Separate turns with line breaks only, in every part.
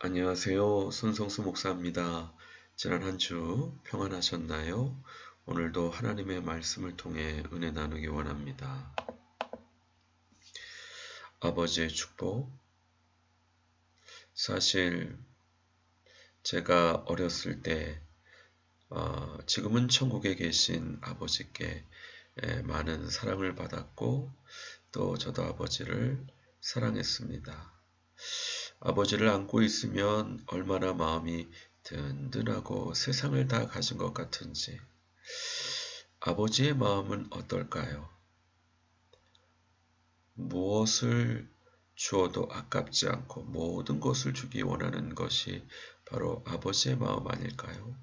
안녕하세요. 손성수 목사입니다. 지난 한 주 평안하셨나요? 오늘도 하나님의 말씀을 통해 은혜 나누기 원합니다. 아버지의 축복. 사실 제가 어렸을 때 지금은 천국에 계신 아버지께 많은 사랑을 받았고 또 저도 아버지를 사랑했습니다. 아버지를 안고 있으면 얼마나 마음이 든든하고 세상을 다 가진 것 같은지. 아버지의 마음은 어떨까요? 무엇을 주어도 아깝지 않고 모든 것을 주기 원하는 것이 바로 아버지의 마음 아닐까요?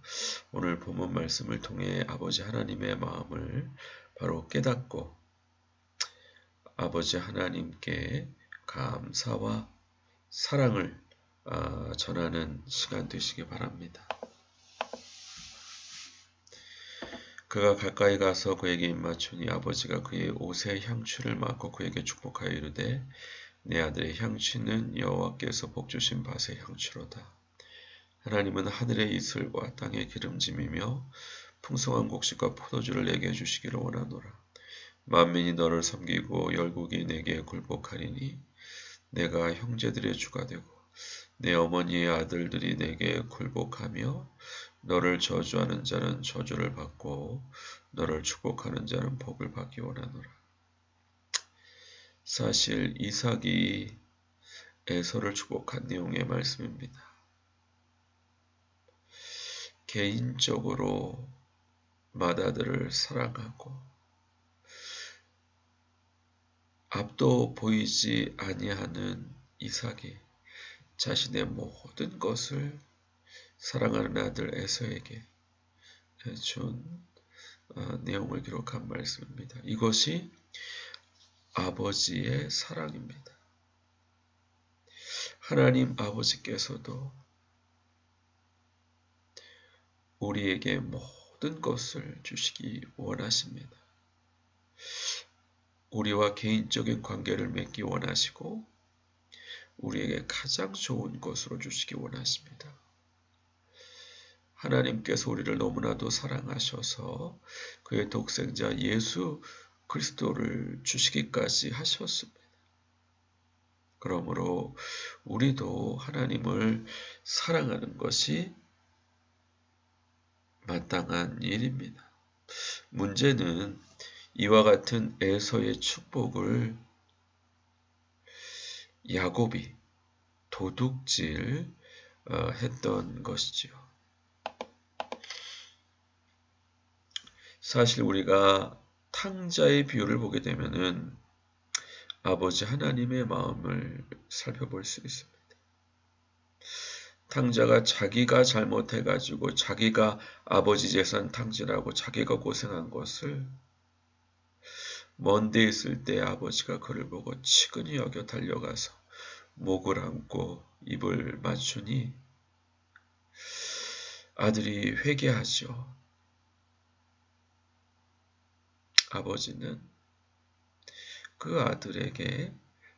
오늘 본문 말씀을 통해 아버지 하나님의 마음을 바로 깨닫고 아버지 하나님께 감사와 사랑을 전하는 시간 되시기 바랍니다. 그가 가까이 가서 그에게 입맞추니 아버지가 그의 옷에 향취를 맡고 그에게 축복하여 이르되 내 아들의 향취는 여호와께서 복주신 밭의 향취로다. 하나님은 하늘의 이슬과 땅의 기름짐이며 풍성한 곡식과 포도주를 내게 주시기를 원하노라. 만민이 너를 섬기고 열국이 내게 굴복하리니 내가 형제들의 주가 되고 내 어머니의 아들들이 내게 굴복하며 너를 저주하는 자는 저주를 받고 너를 축복하는 자는 복을 받기 원하노라. 사실 이삭이 에서를 축복한 내용의 말씀입니다. 개인적으로 맏아들을 사랑하고 앞도 보이지 아니하는 이삭이 자신의 모든 것을 사랑하는 아들 에서에게 준 내용을 기록한 말씀입니다. 이것이 아버지의 사랑입니다. 하나님 아버지께서도 우리에게 모든 것을 주시기 원하십니다. 우리와 개인적인 관계를 맺기 원하시고 우리에게 가장 좋은 것으로 주시기 원하십니다. 하나님께서 우리를 너무나도 사랑하셔서 그의 독생자 예수 그리스도를 주시기까지 하셨습니다. 그러므로 우리도 하나님을 사랑하는 것이 마땅한 일입니다. 문제는 이와 같은 에서의 축복을 야곱이 도둑질 했던 것이지요. 사실 우리가 탕자의 비유를 보게 되면은 아버지 하나님의 마음을 살펴볼 수 있습니다. 탕자가 자기가 잘못해가지고 자기가 아버지 재산 탕진하고 자기가 고생한 것을 먼 데 있을 때 아버지가 그를 보고 치근히 여겨 달려가서 목을 안고 입을 맞추니 아들이 회개하죠. 아버지는 그 아들에게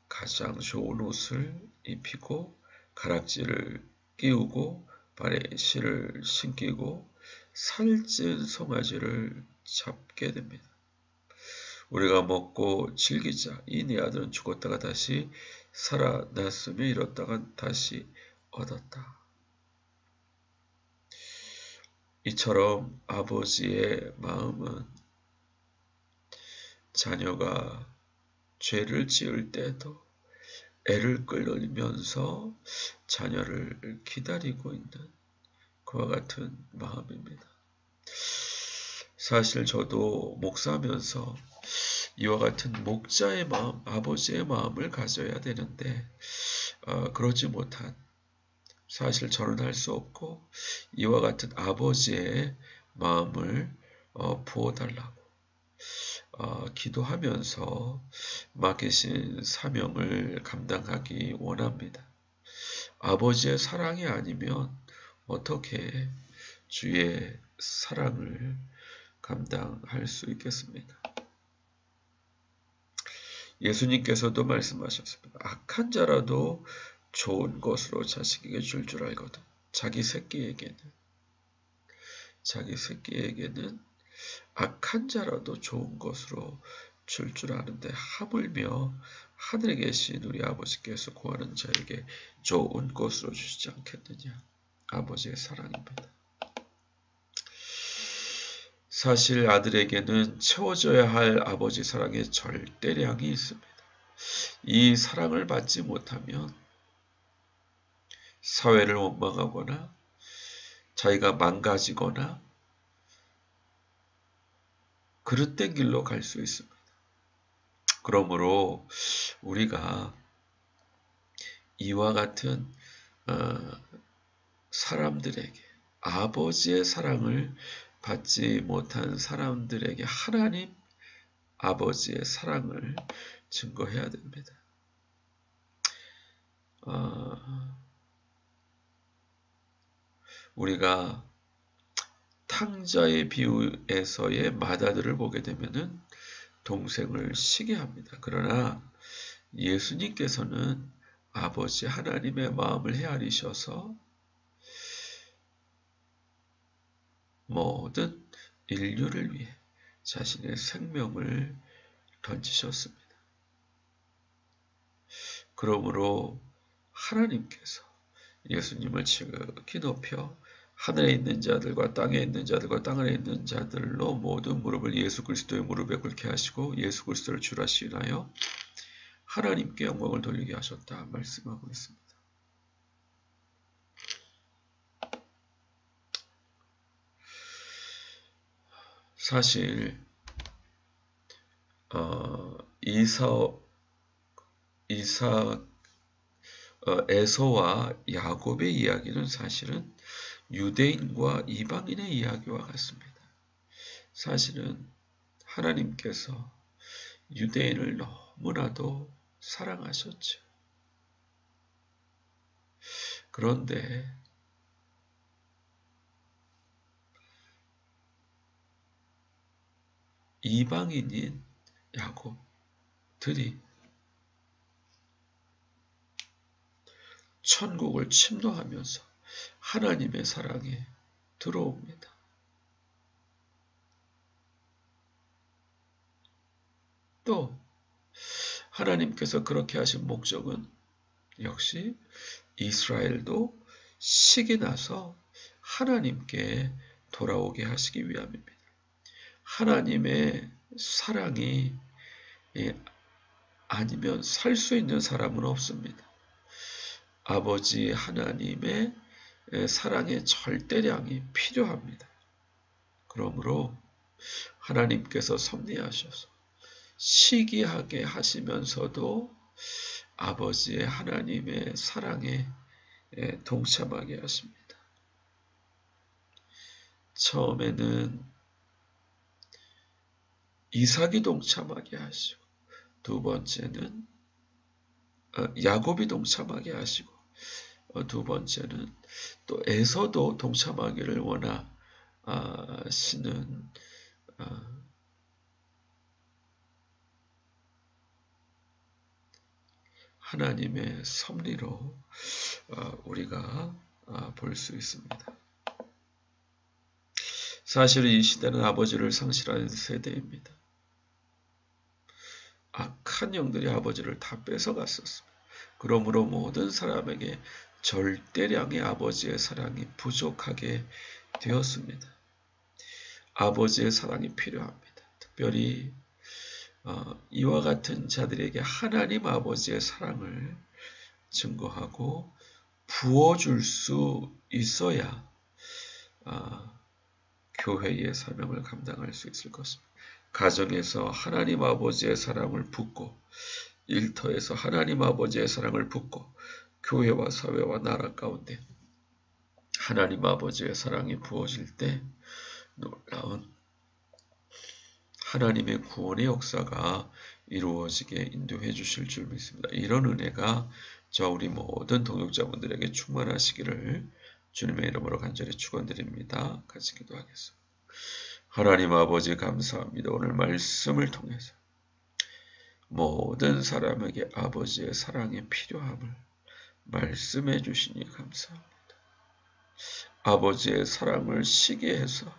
가장 좋은 옷을 입히고 가락지를 끼우고 발에 실을 신기고 살찐 송아지를 잡게 됩니다. 우리가 먹고 즐기자. 이 네 아들은 죽었다가 다시 살아났으며 잃었다가 다시 얻었다. 이처럼 아버지의 마음은 자녀가 죄를 지을 때도 애를 끌면서 자녀를 기다리고 있는 그와 같은 마음입니다. 사실 저도 목사하면서 이와 같은 목자의 마음, 아버지의 마음을 가져야 되는데 그러지 못한 사실 저는 할 수 없고 이와 같은 아버지의 마음을 부어달라고 기도하면서 맡기신 사명을 감당하기 원합니다. 아버지의 사랑이 아니면 어떻게 주의 사랑을 감당할 수 있겠습니까? 예수님께서도 말씀하셨습니다. 악한 자라도 좋은 것으로 자식에게 줄 줄 알거든. 자기 새끼에게는 악한 자라도 좋은 것으로 줄 줄 아는데 하물며 하늘에 계신 우리 아버지께서 구하는 자에게 좋은 것으로 주시지 않겠느냐. 아버지의 사랑입니다. 사실 아들에게는 채워져야 할 아버지 사랑의 절대량이 있습니다. 이 사랑을 받지 못하면 사회를 원망하거나 자기가 망가지거나 그릇된 길로 갈 수 있습니다. 그러므로 우리가 이와 같은 사람들에게 아버지의 사랑을 받지 못한 사람들에게 하나님 아버지의 사랑을 증거해야 됩니다. 우리가 탕자의 비유에서의 마다들을 보게 되면은 동생을 시게 합니다. 그러나 예수님께서는 아버지 하나님의 마음을 헤아리셔서 모든 인류를 위해 자신의 생명을 던지셨습니다. 그러므로 하나님께서 예수님을 지극히 높여 하늘에 있는 자들과 땅에 있는 자들과 땅 아래 있는 자들로 모든 무릎을 예수 그리스도의 무릎에 꿇게 하시고 예수 그리스도를 주라 시인하여 하나님께 영광을 돌리게 하셨다 말씀하고 있습니다. 사실 에서와 야곱의 이야기는 사실은 유대인과 이방인의 이야기와 같습니다. 사실은 하나님께서 유대인을 너무나도 사랑하셨죠. 그런데 이방인인 야곱들이 천국을 침노하면서 하나님의 사랑에 들어옵니다. 또 하나님께서 그렇게 하신 목적은 역시 이스라엘도 식이 나서 하나님께 돌아오게 하시기 위함입니다. 하나님의 사랑이 아니면 살 수 있는 사람은 없습니다. 아버지 하나님의 사랑의 절대량이 필요합니다. 그러므로 하나님께서 섭리하셔서 시기하게 하시면서도 아버지의 하나님의 사랑에 동참하게 하십니다. 처음에는 이삭이 동참하게 하시고 두 번째는 야곱이 동참하게 하시고 두 번째는 또 에서도 동참하기를 원하시는 하나님의 섭리로 우리가 볼 수 있습니다. 사실 이 시대는 아버지를 상실한 세대입니다. 악한 영들이 아버지를 다 뺏어갔었습니다. 그러므로 모든 사람에게 절대량의 아버지의 사랑이 부족하게 되었습니다. 아버지의 사랑이 필요합니다. 특별히 이와 같은 자들에게 하나님 아버지의 사랑을 증거하고 부어줄 수 있어야 교회의 사명을 감당할 수 있을 것입니다. 가정에서 하나님 아버지의 사랑을 붓고 일터에서 하나님 아버지의 사랑을 붓고 교회와 사회와 나라 가운데 하나님 아버지의 사랑이 부어질 때 놀라운 하나님의 구원의 역사가 이루어지게 인도해 주실 줄 믿습니다. 이런 은혜가 저 우리 모든 동역자분들에게 충만하시기를 주님의 이름으로 간절히 축원드립니다. 같이 기도하겠습니다. 하나님 아버지 감사합니다. 오늘 말씀을 통해서 모든 사람에게 아버지의 사랑의 필요함을 말씀해 주시니 감사합니다. 아버지의 사랑을 시기해서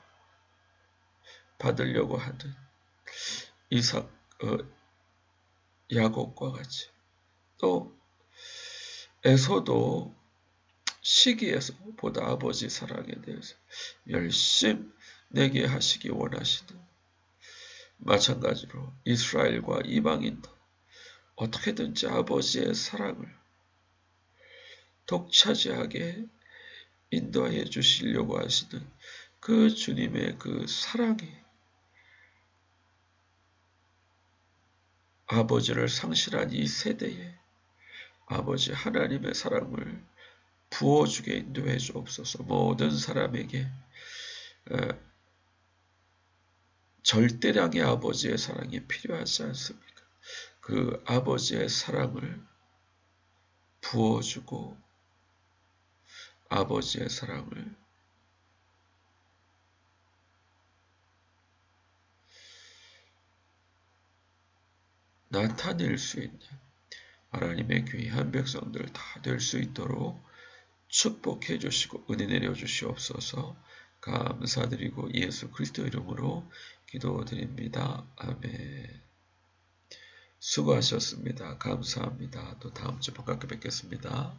받으려고 하는 야곱과 같이 또 에서도 시기에서 보다 아버지 사랑에 대해서 열심 내게 하시기 원하시는, 마찬가지로 이스라엘과 이방인도 어떻게든지 아버지의 사랑을 독차지하게 인도해 주시려고 하시는 그 주님의 그 사랑이 아버지를 상실한 이 세대에 아버지 하나님의 사랑을 부어주게 인도해 주옵소서. 모든 사람에게 절대량의 아버지의 사랑이 필요하지 않습니까? 그 아버지의 사랑을 부어주고 아버지의 사랑을 나타낼 수 있는 하나님의 귀한 백성들 다 될 수 있도록 축복해 주시고 은혜 내려 주시옵소서. 감사드리고 예수 그리스도 이름으로 기도드립니다. 아멘. 수고하셨습니다. 감사합니다. 또 다음 주 반갑게 뵙겠습니다.